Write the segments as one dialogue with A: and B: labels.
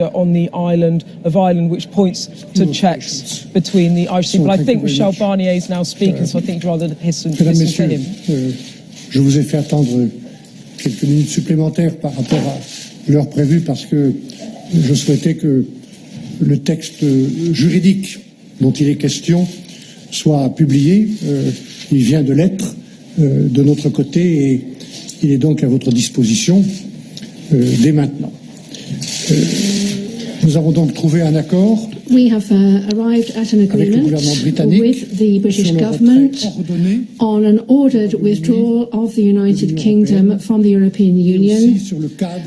A: on the island of Ireland, which points to checks between the Irish people. I think Michel Barnier is now speaking, so I think rather listen to him.
B: Je vous ai fait attendre quelques minutes supplémentaires par rapport à l'heure prévue parce que je souhaitais que le texte juridique dont il est question soit publié. Il vient de l'être de notre côté et il est donc à votre disposition dès maintenant. Nous avons donc trouvé un accord.
C: We have arrived at an agreement with the British government on an ordered withdrawal of the United Kingdom from the European Union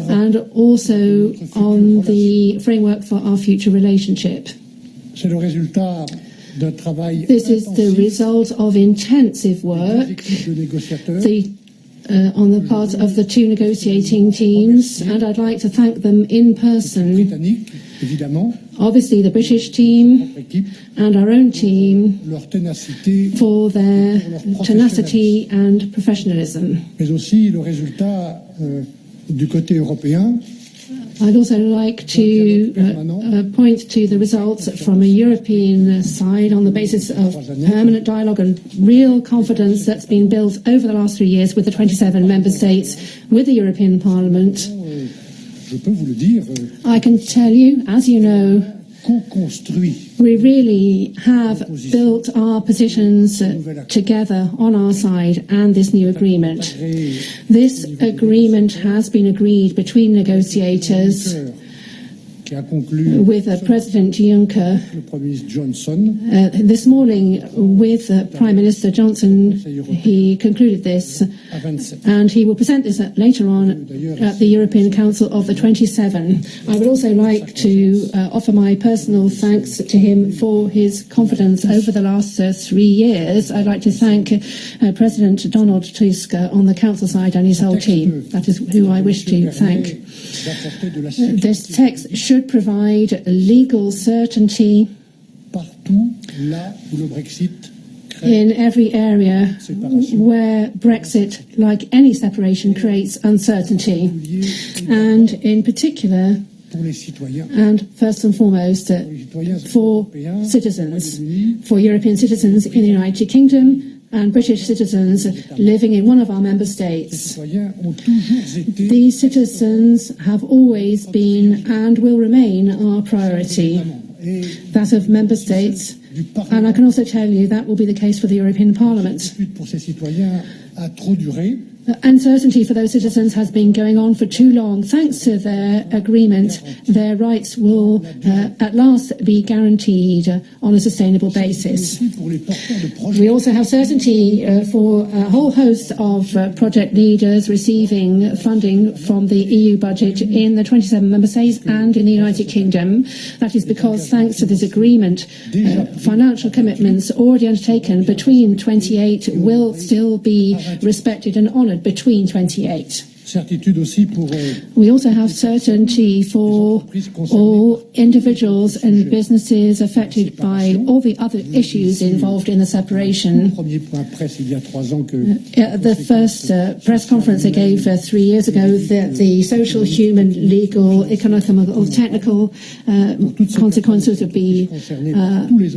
C: and also on the framework for our future relationship.
B: C'est le résultat d'un travail
C: This is the result of intensive work on the part of the two negotiating teams, and I'd like to thank them in person. Obviously the British team and our own team for their tenacity and professionalism.
B: Mais aussi le résultat du côté européen.
C: I'd also like to point to the results from a European side on the basis of permanent dialogue and real confidence that's been built over the last 3 years with the 27 member states, with the European Parliament. I can tell you, as you know, we really have built our positions together on our side and this new agreement. This agreement has been agreed between negotiators with President Juncker this morning with Prime Minister Johnson. He concluded this and he will present this later on at the European Council of the 27. I would also like to offer my personal thanks to him for his confidence over the last 3 years. I'd like to thank President Donald Tusk on the Council side and his whole team. That is who I wish to thank. This text should provide legal certainty in every area where Brexit, like any separation, creates uncertainty, and in particular, and first and foremost, for citizens, for European citizens in the United Kingdom and British citizens living in one of our member states. These citizens have always been and will remain our priority, that of member states, and I can also tell you that will be the case for the European Parliament. Uncertainty for those citizens has been going on for too long. Thanks to their agreement, their rights will at last be guaranteed on a sustainable basis. We also have certainty for a whole host of project leaders receiving funding from the EU budget in the 27 member states and in the United Kingdom. That is because, thanks to this agreement, financial commitments already undertaken between 28 will still be respected and honoured between 28. We also have certainty for all individuals and businesses affected by all the other issues involved in the separation. The first press conference I gave 3 years ago, the social, human, legal, economical, technical consequences would be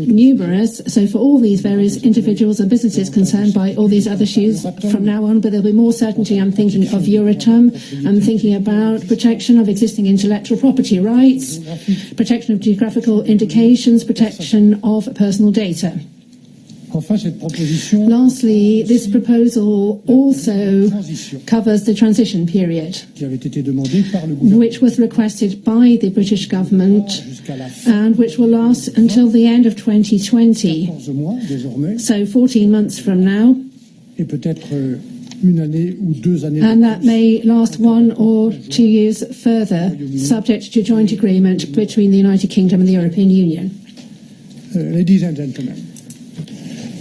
C: numerous. So for all these various individuals and businesses concerned by all these other issues, from now on, but there'll be more certainty. I'm thinking of Euratom. I'm thinking about protection of existing intellectual property rights, protection of geographical indications, protection of personal data. Lastly, this proposal also covers the transition period, which was requested by the British government and which will last until the end of 2020, so 14 months from now. And that may last 1 or 2 years further, subject to joint agreement between the United Kingdom and the European Union.
B: Ladies and gentlemen,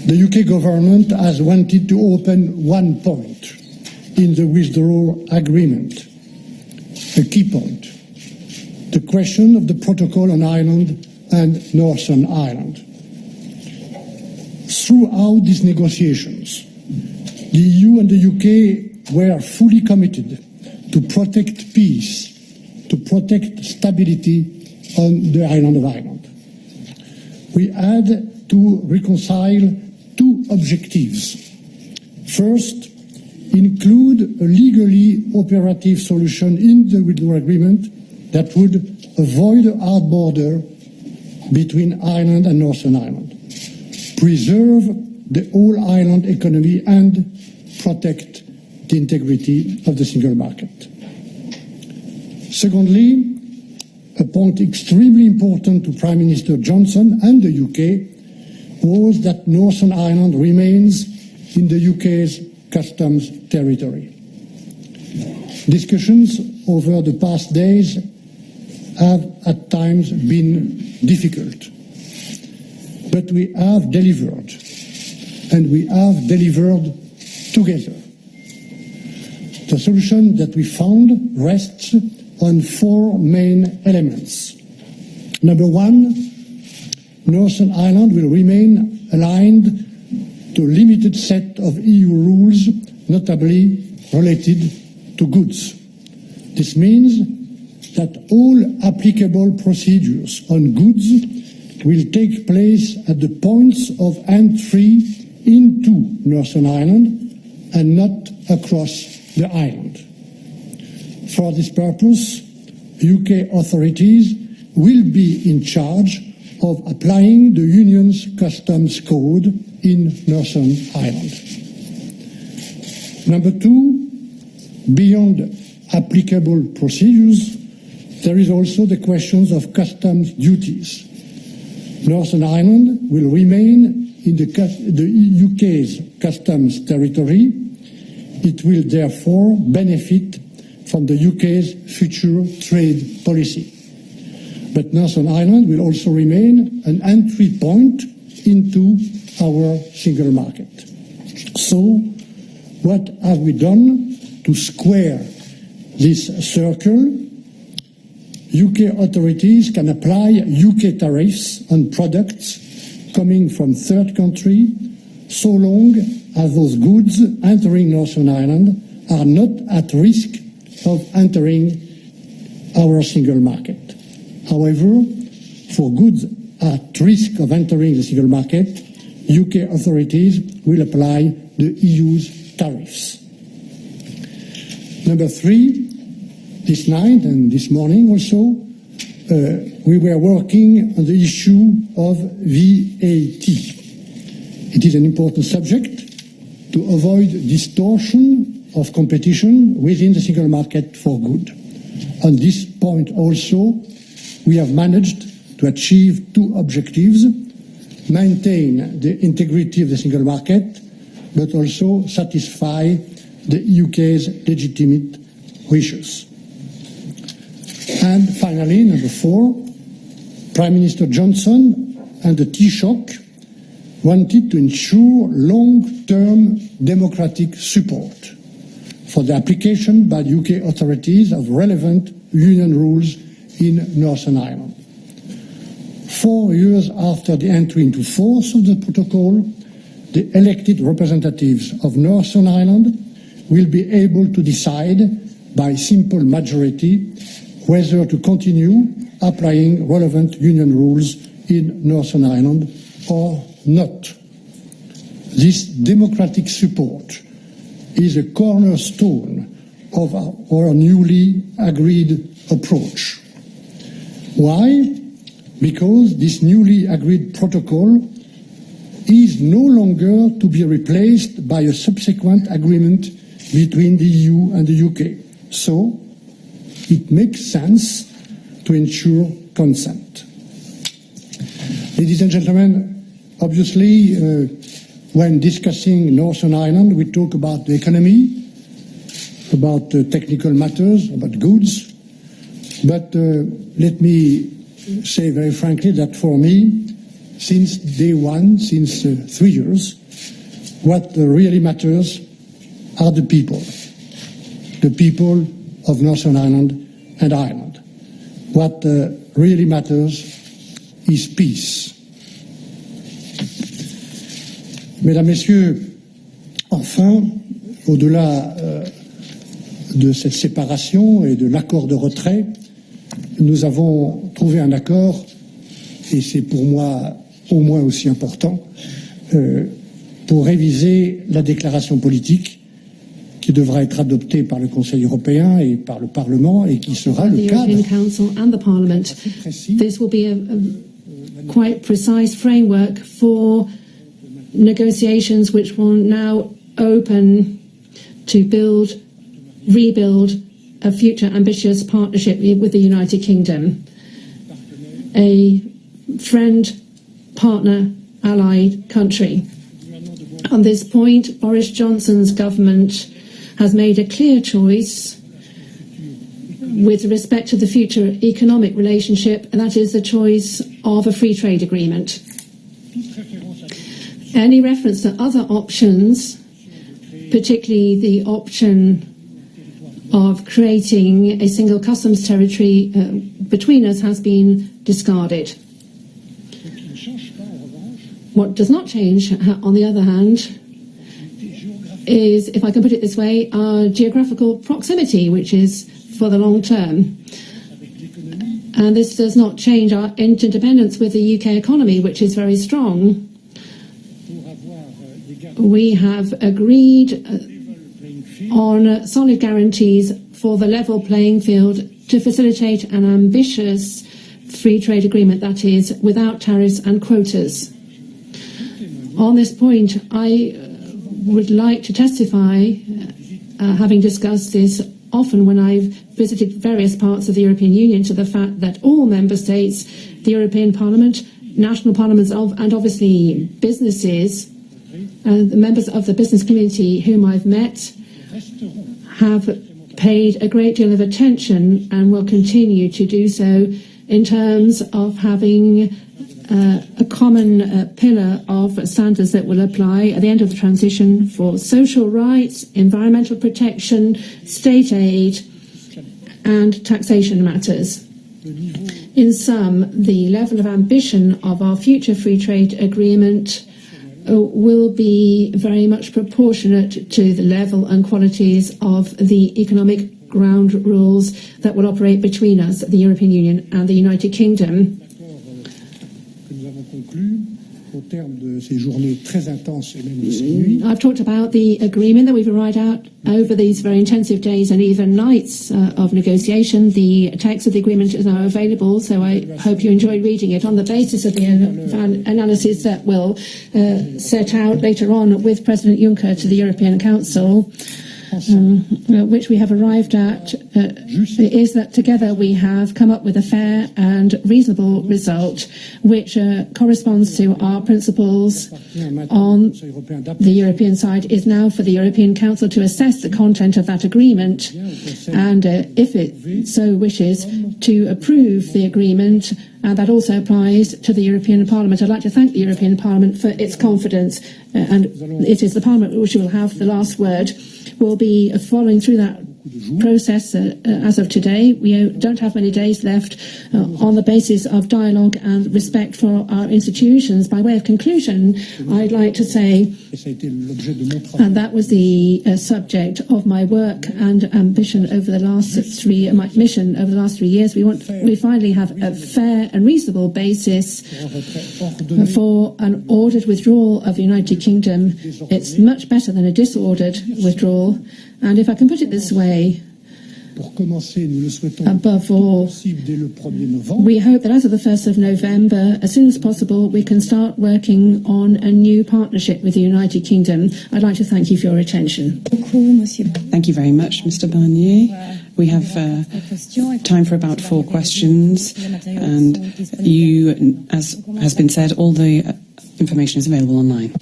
B: the UK government has wanted to open one point in the withdrawal agreement, a key point, the question of the protocol on Ireland and Northern Ireland. Throughout these negotiations, the EU and the UK were fully committed to protect peace, to protect stability on the island of Ireland. We had to reconcile two objectives. First, include a legally operative solution in the withdrawal agreement that would avoid a hard border between Ireland and Northern Ireland, preserve the whole island economy and protect the integrity of the single market. Secondly, a point extremely important to Prime Minister Johnson and the UK was that Northern Ireland remains in the UK's customs territory. Discussions over the past days have at times been difficult, but we have delivered, and we have delivered together. The solution that we found rests on four main elements. Number one, Northern Ireland will remain aligned to a limited set of EU rules, notably related to goods. This means that all applicable procedures on goods will take place at the points of entry into Northern Ireland and not across the island. For this purpose, UK authorities will be in charge of applying the Union's customs code in Northern Ireland. Number two, beyond applicable procedures, there is also the questions of customs duties. Northern Ireland will remain in the UK's customs territory. It will therefore benefit from the UK's future trade policy. But Northern Ireland will also remain an entry point into our single market. So, what have we done to square this circle? UK authorities can apply UK tariffs on products coming from third country so long as those goods entering Northern Ireland are not at risk of entering our single market. However, for goods at risk of entering the single market, UK authorities will apply the EU's tariffs. Number three, this night and this morning also, we were working on the issue of VAT. It is an important subject to avoid distortion of competition within the single market for goods. On this point also, we have managed to achieve two objectives: maintain the integrity of the single market, but also satisfy the UK's legitimate wishes. And finally, number four, Prime Minister Johnson and the Taoiseach wanted to ensure long-term democratic support for the application by UK authorities of relevant Union rules in Northern Ireland. 4 years after the entry into force of the protocol, the elected representatives of Northern Ireland will be able to decide by simple majority whether to continue applying relevant Union rules in Northern Ireland or not. This democratic support is a cornerstone of our newly agreed approach. Why? Because this newly agreed protocol is no longer to be replaced by a subsequent agreement between the EU and the UK. So, it makes sense to ensure consent. Ladies and gentlemen, obviously, when discussing Northern Ireland, we talk about the economy, about technical matters, about goods. But let me say very frankly that for me, since day one, since 3 years, what really matters are the people of Northern Ireland and Ireland. What really matters is peace. Mesdames, Messieurs, enfin, au-delà de cette séparation et de l'accord de retrait, nous avons trouvé un accord, et c'est pour moi au moins aussi important, pour réviser la déclaration politique qui devra être adoptée par le Conseil européen et par le Parlement et qui sera le cadre.
C: The European Council and the Parliament. This will be a quite precise framework for negotiations which will now open to rebuild a future ambitious partnership with the United Kingdom. A friend, partner, allied country. On this point, Boris Johnson's government has made a clear choice with respect to the future economic relationship, and that is the choice of a free trade agreement. Any reference to other options, particularly the option of creating a single customs territory between us, has been discarded. What does not change, on the other hand, is, if I can put it this way, our geographical proximity, which is for the long term. And this does not change our interdependence with the UK economy, which is very strong. We have agreed on solid guarantees for the level playing field to facilitate an ambitious free trade agreement that is without tariffs and quotas. On this point, I would like to testify, having discussed this often when I've visited various parts of the European Union, to the fact that all member states, the European Parliament, national parliaments, and obviously businesses, the members of the business community whom I've met, have paid a great deal of attention and will continue to do so in terms of having a common pillar of standards that will apply at the end of the transition for social rights, environmental protection, state aid, and taxation matters. In sum, the level of ambition of our future free trade agreement will be very much proportionate to the level and qualities of the economic ground rules that will operate between us, the European Union and the United Kingdom. I've talked about the agreement that we've arrived at over these very intensive days and even nights of negotiation. The text of the agreement is now available, so I hope you enjoy reading it on the basis of the analysis that we'll set out later on with President Juncker to the European Council. Which we have arrived at is that together we have come up with a fair and reasonable result which corresponds to our principles. On the European side is now for the European Council to assess the content of that agreement and, if it so wishes, to approve the agreement, and that also applies to the European Parliament. I'd like to thank the European Parliament for its confidence, and it is the Parliament which will have the last word. We'll be following through that process as of today. We don't have many days left on the basis of dialogue and respect for our institutions. By way of conclusion, I'd like to say, and that was the subject of my work and ambition over the last my mission over the last 3 years. We finally have a fair and reasonable basis for an ordered withdrawal of the United We It's much better than a disordered withdrawal. And if I can put it this way, above all, we hope that as of the 1st of November, as soon as possible, we can start working on a new partnership with the United Kingdom. I'd like to thank you for your attention.
D: Thank you very much, Mr. Barnier. We have time for about 4 questions, and you, as has been said, all the information is available online.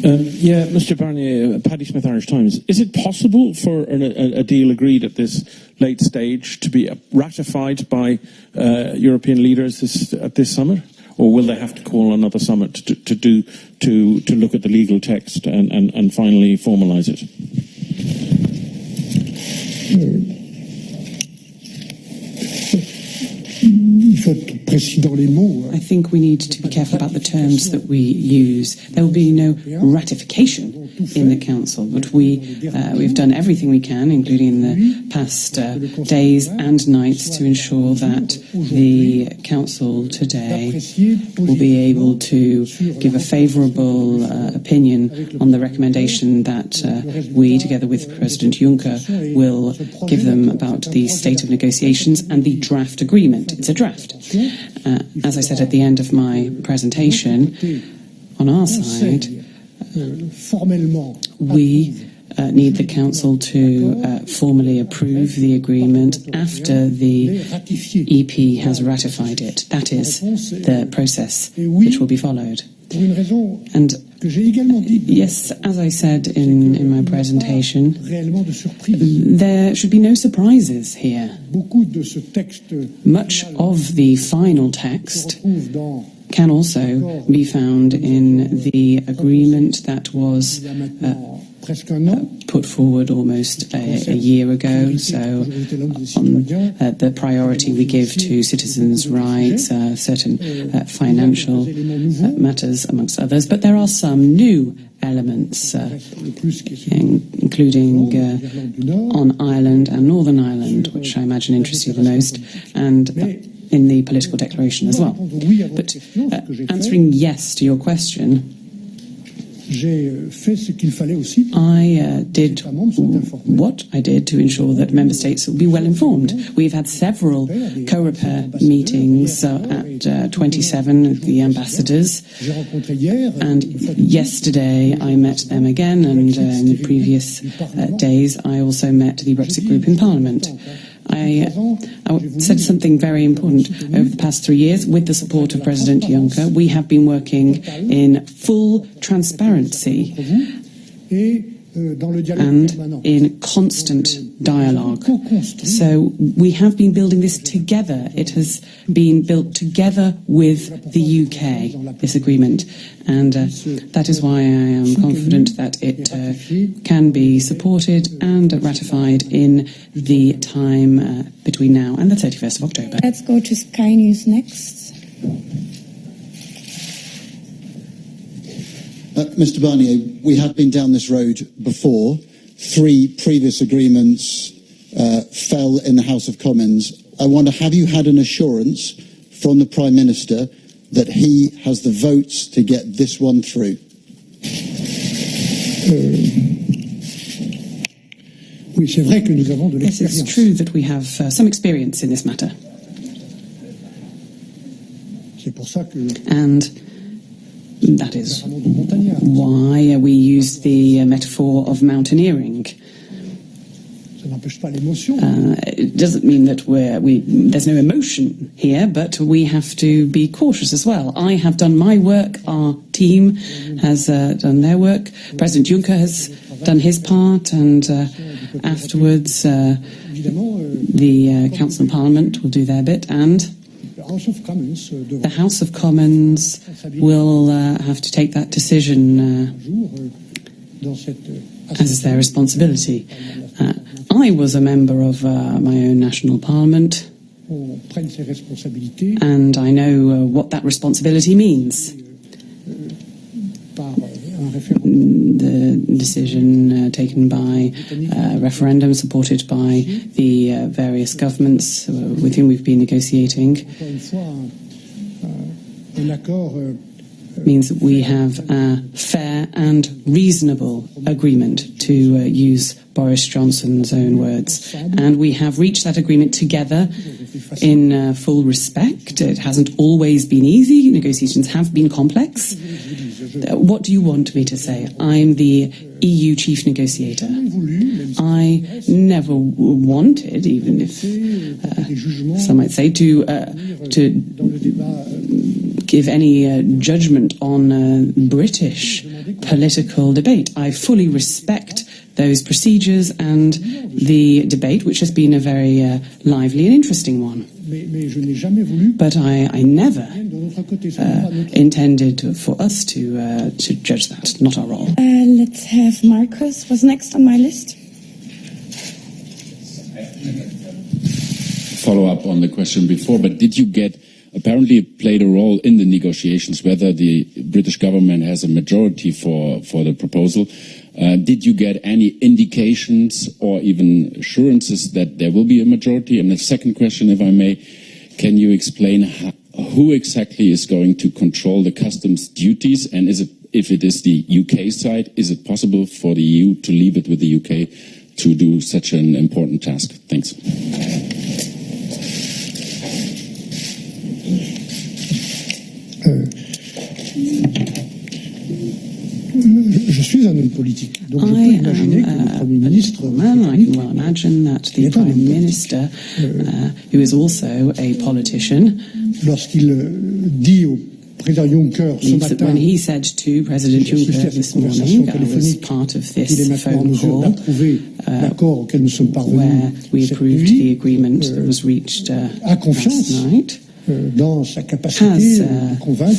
E: Mr. Barnier, Paddy Smith, Irish Times. Is it possible for a deal agreed at this late stage to be ratified by European leaders at this summit, or will they have to call another summit to look at the legal text and finally formalise it?
D: I think we need to be careful about the terms that we use. There will be no ratification. in the Council, but we've done everything we can, including in the past days and nights, to ensure that the Council today will be able to give a favourable opinion on the recommendation that we, together with President Juncker, will give them about the state of negotiations and the draft agreement. It's a draft. As I said at the end of my presentation, on our side, we need the Council to formally approve the agreement after the EP has ratified it. That is the process which will be followed. And yes, as I said in my presentation, there should be no surprises here. Much of the final text can also be found in the agreement that was put forward almost a year ago. So on the priority we give to citizens' rights, certain financial matters, amongst others. But there are some new elements, including on Ireland and Northern Ireland, which I imagine interest you the most, and in the political declaration as well. But answering yes to your question, I did what I did to ensure that member states will be well informed. We've had several COREPER meetings at 27, the ambassadors, and yesterday I met them again, and in the previous days I also met the Brexit group in Parliament. I said something very important. Over the past 3 years, with the support of President Juncker, we have been working in full transparency and in constant dialogue. So we have been building this together. It has been built together with the UK, this agreement. And that is why I am confident that it can be supported and ratified in the time between now and the 31st of October.
F: Let's go to Sky News next.
G: Mr Barnier, we have been down this road before. 3 previous agreements fell in the House of Commons. I wonder, have you had an assurance from the Prime Minister that he has the votes to get this one through?
D: Yes, it's true that we have some experience in this matter. And that is why we use the metaphor of mountaineering. It doesn't mean that there's no emotion here, but we have to be cautious as well. I have done my work, our team has done their work, President Juncker has done his part, and afterwards the Council and Parliament will do their bit, and the House of Commons will have to take that decision as is their responsibility. I was a member of my own national parliament, and I know what that responsibility means. The decision taken by referendum, supported by the various governments with whom we've been negotiating, means that we have a fair and reasonable agreement, to use Boris Johnson's own words. And we have reached that agreement together in full respect. It hasn't always been easy. Negotiations have been complex. What do you want me to say? I'm the EU chief negotiator. I never wanted, even if some might say, to give any judgment on British political debate. I fully respect those procedures and the debate, which has been a very lively and interesting one. But I never intended for us to judge that. Not our role.
F: Let's have Marcus was next on my list.
H: Follow up on the question before, but did you apparently it played a role in the negotiations whether the British government has a majority for the proposal. Did you get any indications or even assurances that there will be a majority? And the second question, if I may, can you explain who exactly is going to control the customs duties? And if it is the UK side, is it possible for the EU to leave it with the UK to do such an important task? Thanks.
B: Je suis un homme politique, donc je peux imaginer que le Premier ministre
D: I can well imagine that the Prime Minister, who is also a politician,
B: lorsqu'il dit au président Juncker ce matin,
D: when he said to President Juncker this morning, I was part of this phone call where we approved the agreement that was reached last night, has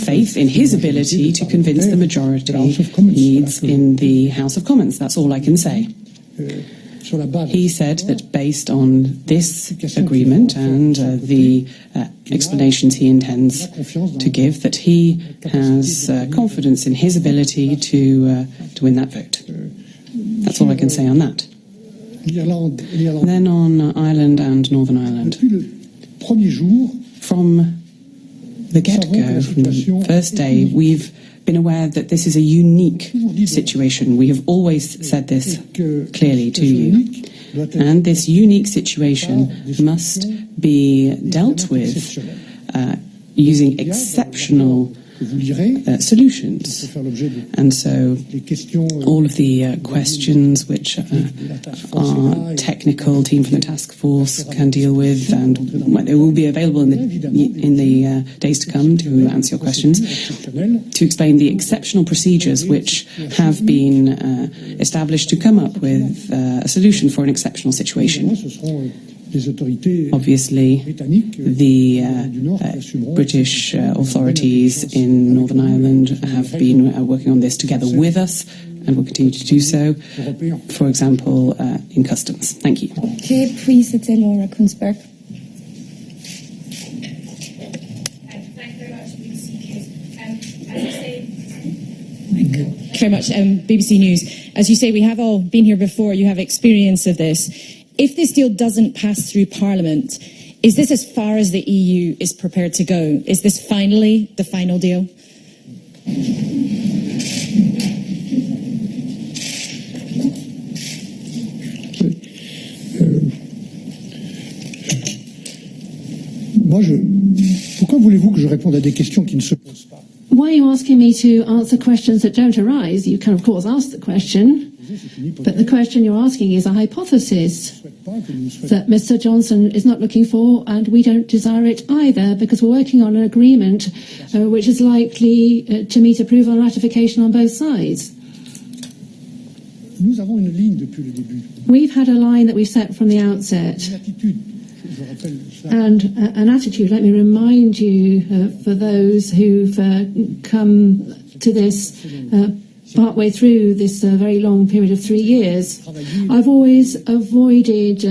D: faith in his ability to convince the majority needs in the House of Commons. That's all I can say. He said that based on this agreement and the explanations he intends to give, that he has confidence in his ability to win that vote. That's all I can say on that. Then on Ireland and Northern Ireland. From the get-go, from the first day, we've been aware that this is a unique situation. We have always said this clearly to you. And this unique situation must be dealt with using exceptional solutions. And so all of the questions which our technical team from the task force can deal with, and they will be available in the days to come to answer your questions, to explain the exceptional procedures which have been established to come up with a solution for an exceptional situation. Obviously, the British authorities in Northern Ireland have been working on this together with us and will continue to do so, for example, in customs. Thank you.
F: Okay, please, it's Laura Kunzberg.
I: Thank you very much, BBC News. As you say, we have all been here before. You have experience of this. If this deal doesn't pass through Parliament, is this as far as the EU is prepared to go? Is this finally the final deal?
B: Pourquoi voulez-vous que je réponde à des questions qui ne se posent pas?
C: Why are you asking me to answer questions that don't arise? You can, of course, ask the question, but the question you're asking is a hypothesis that Mr. Johnson is not looking for, and we don't desire it either, because we're working on an agreement which is likely to meet approval and ratification on both sides.
B: Nous avons une ligne depuis le début.
C: We've had a line that we've set from the outset. And an attitude, let me remind you, for those who've come to this partway through this very long period of 3 years, I've always avoided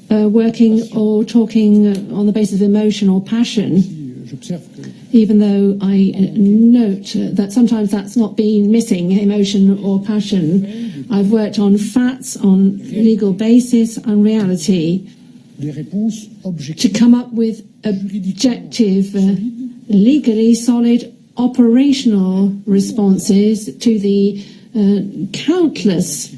C: working or talking on the basis of emotion or passion, even though I note that sometimes that's not been missing, emotion or passion. I've worked on facts, on legal basis, on reality, to come up with objective, legally solid, operational responses to the countless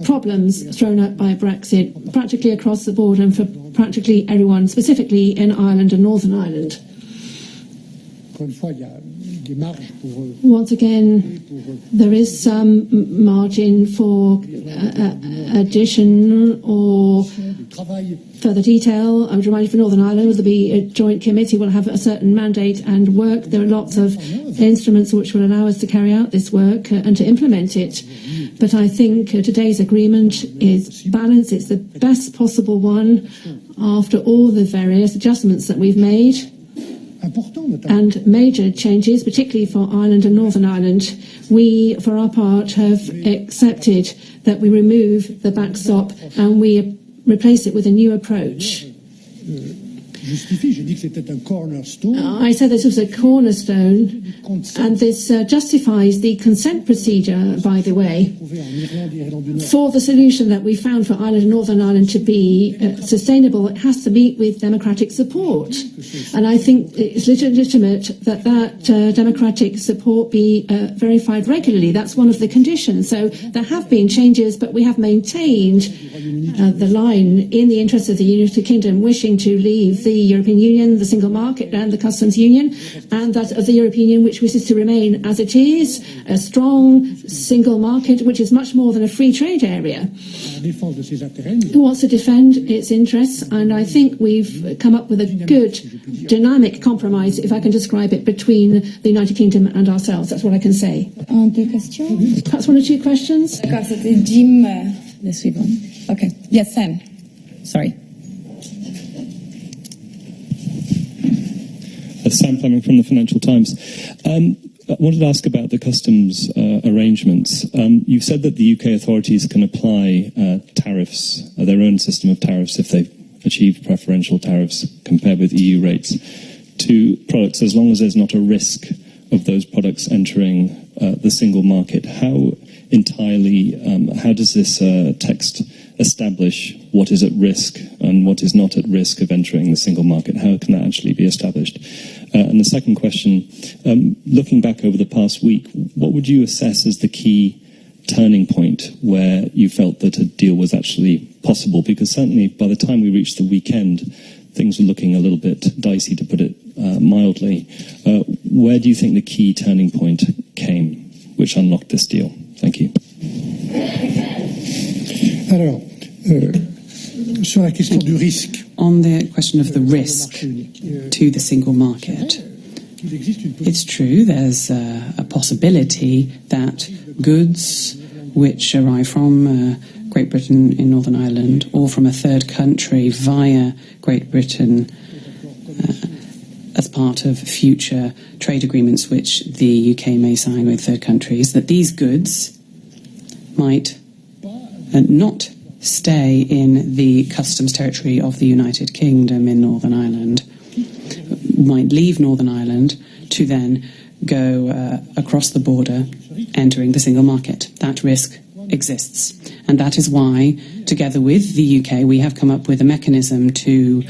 C: problems thrown up by Brexit, practically across the board and for practically everyone, specifically in Ireland and Northern Ireland. Once again, there is some margin for addition or further detail. I would remind you, for Northern Ireland, there'll be a joint committee, will have a certain mandate and work. There are lots of instruments which will allow us to carry out this work and to implement it. But I think today's agreement is balanced. It's the best possible one after all the various adjustments that we've made. And major changes, particularly for Ireland and Northern Ireland. We, for our part, have accepted that we remove the backstop and we replace it with a new approach. I said this was a cornerstone, and this justifies the consent procedure, by the way, for the solution that we found for Ireland and Northern Ireland to be sustainable. It has to meet with democratic support, and I think it's legitimate that democratic support be verified regularly. That's one of the conditions. So there have been changes, but we have maintained the line in the interest of the United Kingdom wishing to leave the European Union, the single market and the customs union, and that of the European Union which wishes to remain as it is, a strong single market which is much more than a free trade area. Who wants to defend its interests? And I think we've come up with a good dynamic compromise, if I can describe it, between the United Kingdom and ourselves. That's what I can say. Perhaps one or two questions?
F: D'accord, c'était Jim, le suivant. Okay. Yes, Sam. Sorry.
J: Sam Fleming from the Financial Times. I wanted to ask about the customs arrangements. You've said that the UK authorities can apply tariffs, their own system of tariffs, if they've achieved preferential tariffs compared with EU rates, to products as long as there's not a risk of those products entering the single market. How does this text establish what is at risk and what is not at risk of entering the single market? How can that actually be established? And the second question, looking back over the past week, what would you assess as the key turning point where you felt that a deal was actually possible? Because certainly by the time we reached the weekend, things were looking a little bit dicey, to put it mildly. Where do you think the key turning point came, which unlocked this deal? Thank you.
B: Alors, sur la question du risque.
D: On the question of the risk to the single market, it's true there's a possibility that goods which arrive from Great Britain in Northern Ireland or from a third country via Great Britain as part of future trade agreements which the UK may sign with third countries, that these goods might not stay in the customs territory of the United Kingdom in Northern Ireland, might leave Northern Ireland to then go across the border, entering the single market. That risk exists. And that is why, together with the UK, we have come up with a mechanism to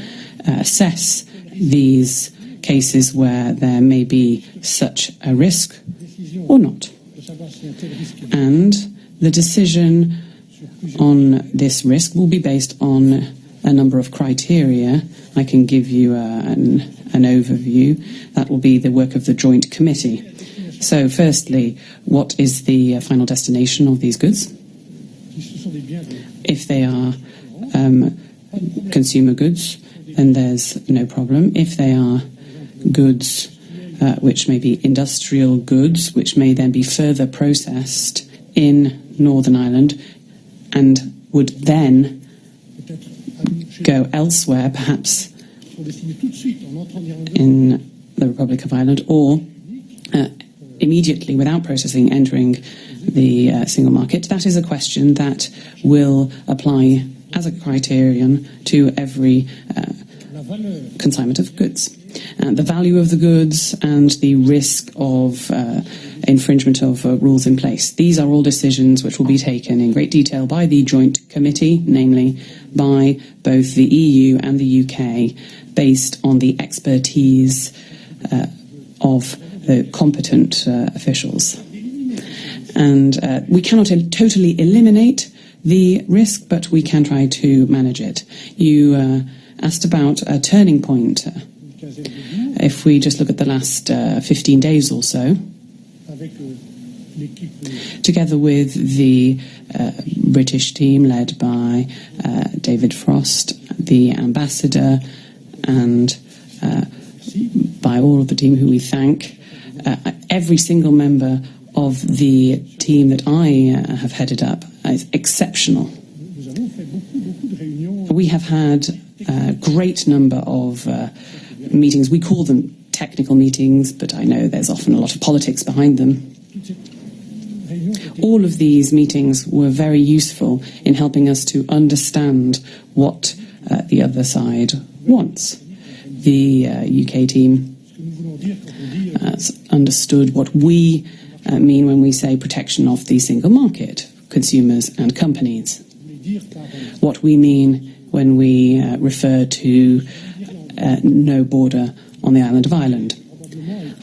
D: assess these cases where there may be such a risk or not. And the decision on this risk will be based on a number of criteria. I can give you an overview. That will be the work of the joint committee. So firstly, what is the final destination of these goods? If they are consumer goods, then there's no problem. If they are goods which may be industrial goods, which may then be further processed in Northern Ireland and would then go elsewhere, perhaps in the Republic of Ireland, or immediately, without processing, entering the single market. That is a question that will apply as a criterion to every consignment of goods. The value of the goods and the risk of infringement of rules in place. These are all decisions which will be taken in great detail by the joint committee, namely by both the EU and the UK, based on the expertise of the competent officials. And we cannot totally eliminate the risk, but we can try to manage it. You asked about a turning point. If we just look at the last 15 days or so, together with the British team led by David Frost, the ambassador, and by all of the team who we thank, every single member of the team that I have headed up is exceptional. We have had a great number of meetings. We call them technical meetings, but I know there's often a lot of politics behind them. All of these meetings were very useful in helping us to understand what the other side wants. the UK team understood what we mean when we say protection of the single market, consumers and companies. What we mean when we refer to no border on the island of Ireland.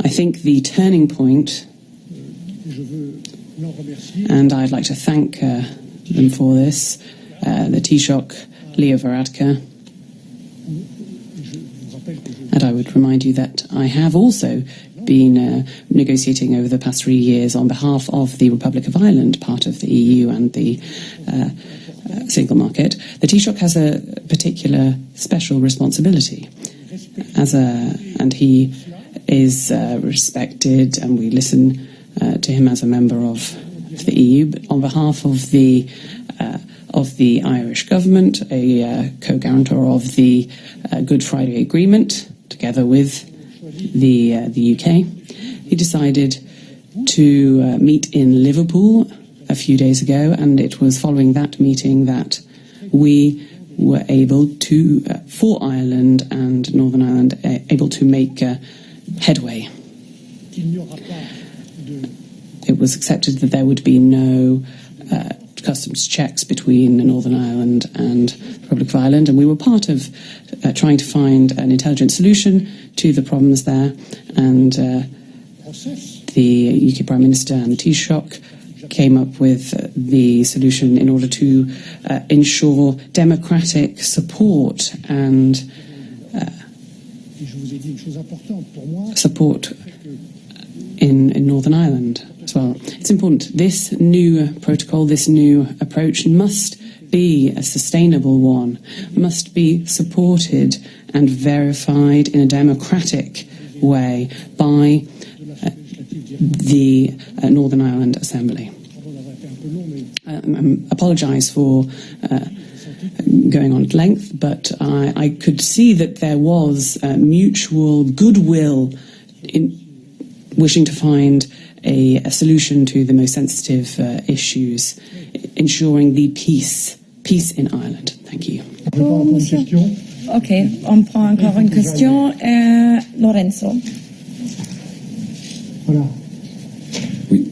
D: I think the turning point, and I'd like to thank them for this, the Taoiseach, Leo Varadkar, and I would remind you that I have also been negotiating over the past 3 years on behalf of the Republic of Ireland, part of the EU and the single market. The Taoiseach has a particular special responsibility, and he is respected, and we listen to him as a member of the EU. But on behalf of the Irish government, a co-guarantor of the Good Friday Agreement, together with the UK, he decided to meet in Liverpool a few days ago, and it was following that meeting that we were able to, for Ireland and Northern Ireland, able to make headway. It was accepted that there would be no customs checks between Northern Ireland and the Republic of Ireland, and we were part of trying to find an intelligent solution to the problems there, and the UK Prime Minister and the Taoiseach came up with the solution in order to ensure democratic support and support in Northern Ireland as well. It's important. This new protocol, this new approach must be a sustainable one, must be supported and verified in a democratic way by the Northern Ireland Assembly. I apologise for going on at length, but I could see that there was mutual goodwill in wishing to find a solution to the most sensitive issues, ensuring the peace in Ireland. Thank you.
F: Ok, on prend encore une question. Lorenzo.
B: Voilà.
K: Oui.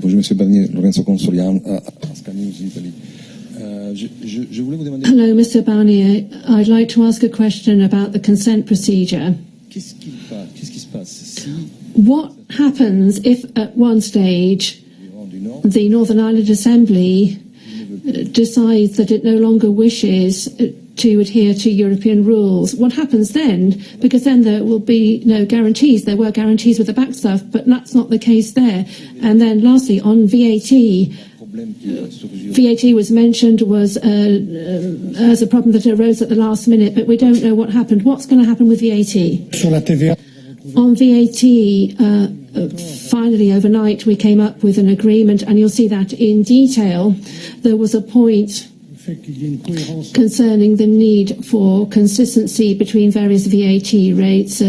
K: Bonjour, Monsieur Barnier. Lorenzo Consolian, Sky News Italy. Je voulais vous demander...
C: Hello, Mr. Barnier. I'd like to ask a question about the consent procedure.
K: Qu'est-ce qui se passe si...
C: What happens if at one stage the Northern Ireland Assembly decides that it no longer wishes to adhere to European rules? What happens then? Because then there will be no guarantees. There were guarantees with the back stuff, but that's not the case there. And then lastly, on VAT, VAT was mentioned as a problem that arose at the last minute, but we don't know what happened. What's going to happen with VAT?
B: Sur la TVA.
C: On VAT, finally overnight we came up with an agreement, and you'll see that in detail. There was a point concerning the need for consistency between various VAT rates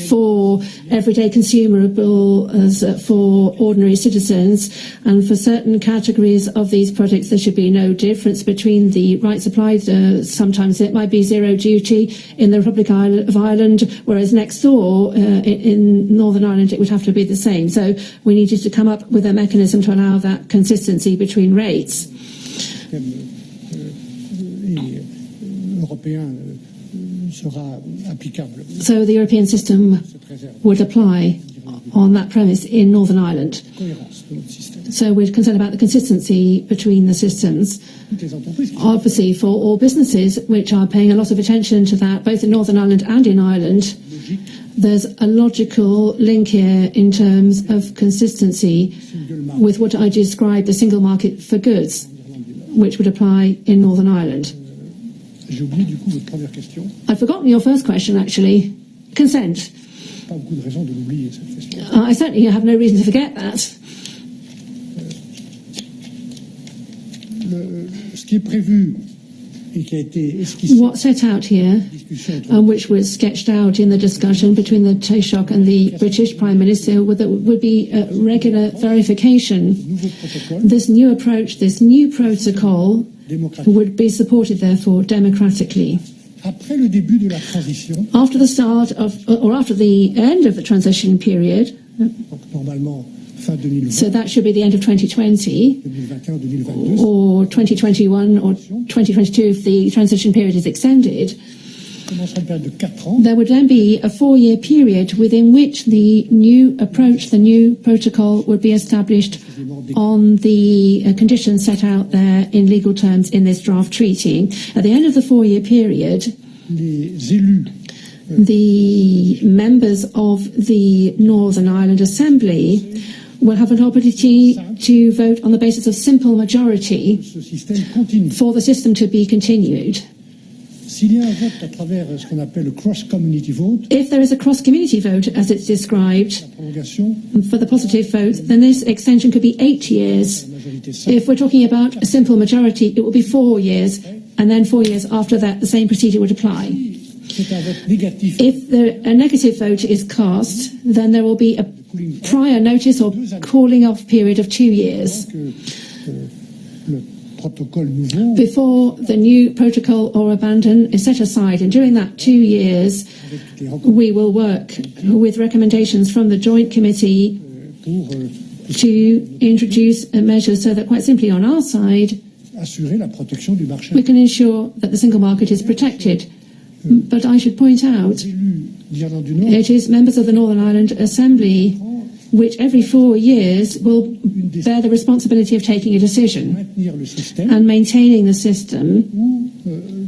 C: for everyday consumables for ordinary citizens, and for certain categories of these products there should be no difference between the rights applied. Sometimes it might be zero duty in the Republic of Ireland, whereas next door in Northern Ireland it would have to be the same. So we needed to come up with a mechanism to allow that consistency between rates. So the European system would apply on that premise in Northern Ireland. So we're concerned about the consistency between the systems. Obviously, for all businesses which are paying a lot of attention to that, both in Northern Ireland and in Ireland, there's a logical link here in terms of consistency with what I described, the single market for goods, which would apply in Northern Ireland. I'd forgotten your first question, actually. Consent. I certainly have no reason to forget that. What's set out here, which was sketched out in the discussion between the Taoiseach and the British Prime Minister, would be regular verification. This new approach, this new protocol, would be supported, therefore, democratically.
B: après le début de la transition,
C: after the start of, or after the end of the transition period,
B: donc normalement fin 2020,
C: so that should be the end of 2020,
B: 2021, 2022,
C: or 2021 or 2022 if the transition period is extended,
B: commencerait une période de 4 ans.
C: there would then be a 4-year period within which the new approach, the new protocol would be established on the conditions set out there in legal terms in this draft treaty. At the end of the 4-year period,
B: Les élus
C: the members of the Northern Ireland Assembly will have an opportunity to vote on the basis of simple majority
B: ce système continue.
C: for the system to be continued.
B: S'il y a un vote à travers ce qu'on appelle le cross-community vote,
C: If there is a cross-community vote, as it's described,
B: la prolongation,
C: for the positive vote, then this extension could be 8 years.
B: la majorité simple,
C: If we're talking about a simple majority, it will be 4 years, and then 4 years after that, the same procedure would apply.
B: c'est un vote négatif.
C: If a negative vote is cast, then there will be a prior notice or calling off period of 2 years
B: Que le protocole nouveau,
C: before the new protocol or abandon is set aside. And during that 2 years,
B: avec les recommandations
C: we will work with recommendations from the Joint Committee
B: pour
C: to introduce a measure so that, quite simply, on our side,
B: assurer la protection du marché.
C: we can ensure that the single market is protected. But I should point out,
B: Les élus d'Irlande du Nord
C: it is members of the Northern Ireland Assembly which every 4 years will bear the responsibility of taking a decision
B: maintenir le système
C: and maintaining the system
B: ou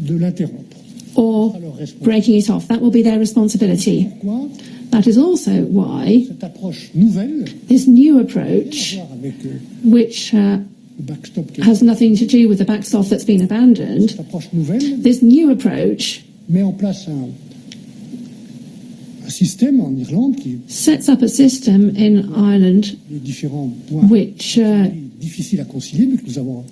B: de l'interrompre.
C: or
B: Alors, responsable.
C: breaking it off. That will be their responsibility.
B: Pourquoi
C: That is also why
B: cette approche nouvelle,
C: this new approach,
B: voir avec
C: which
B: le backstop, qui est
C: has nothing to do with the backstop that's been abandoned,
B: cette approche nouvelle,
C: this new approach
B: met en place un système en Irlande qui
C: sets up a system in Ireland
B: les différents points
C: which
B: difficiles à concilier, mais que nous avons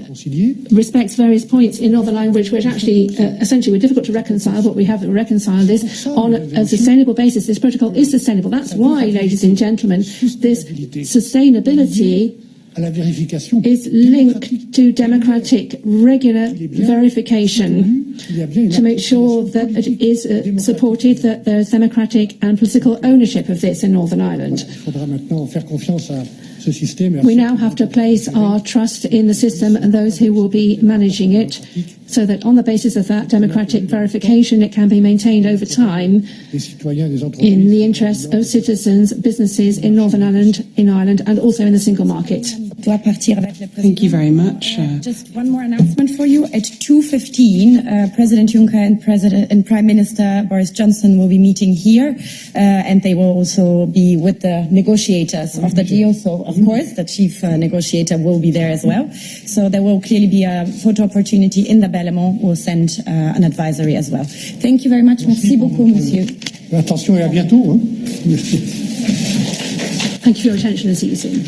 B: concilié.
C: respects various points in Northern Ireland which actually essentially were difficult to reconcile, but we have reconciled this on a sustainable basis. This protocol is sustainable. That's why, ladies and gentlemen, this sustainability
B: À la vérification
C: is linked to democratic regular verification
B: il y a bien une
C: to make sure that it is supported, that there is democratic and political ownership of this in Northern Ireland.
B: Il faudra maintenant faire confiance à ce système. Et à
C: We
B: ceux
C: now have to place our trust in the system and those who will be managing it, so that on the basis of that democratic verification, it can be maintained over time
B: des citoyens, des
C: in
B: entreprises.
C: the interests of citizens, businesses in Northern Ireland, and also in the single market.
D: Thank you very much.
F: Just one more announcement for you. At 2:15, President Juncker and Prime Minister Boris Johnson will be meeting here, and they will also be with the negotiators of the deal. So, of course, the chief negotiator will be there as well. So there will clearly be a photo opportunity in the Parlement. We'll send an advisory as well. Thank you very much. Merci beaucoup, monsieur.
B: Attention et à bientôt. Hein.
C: Thank you for your attention and see you soon.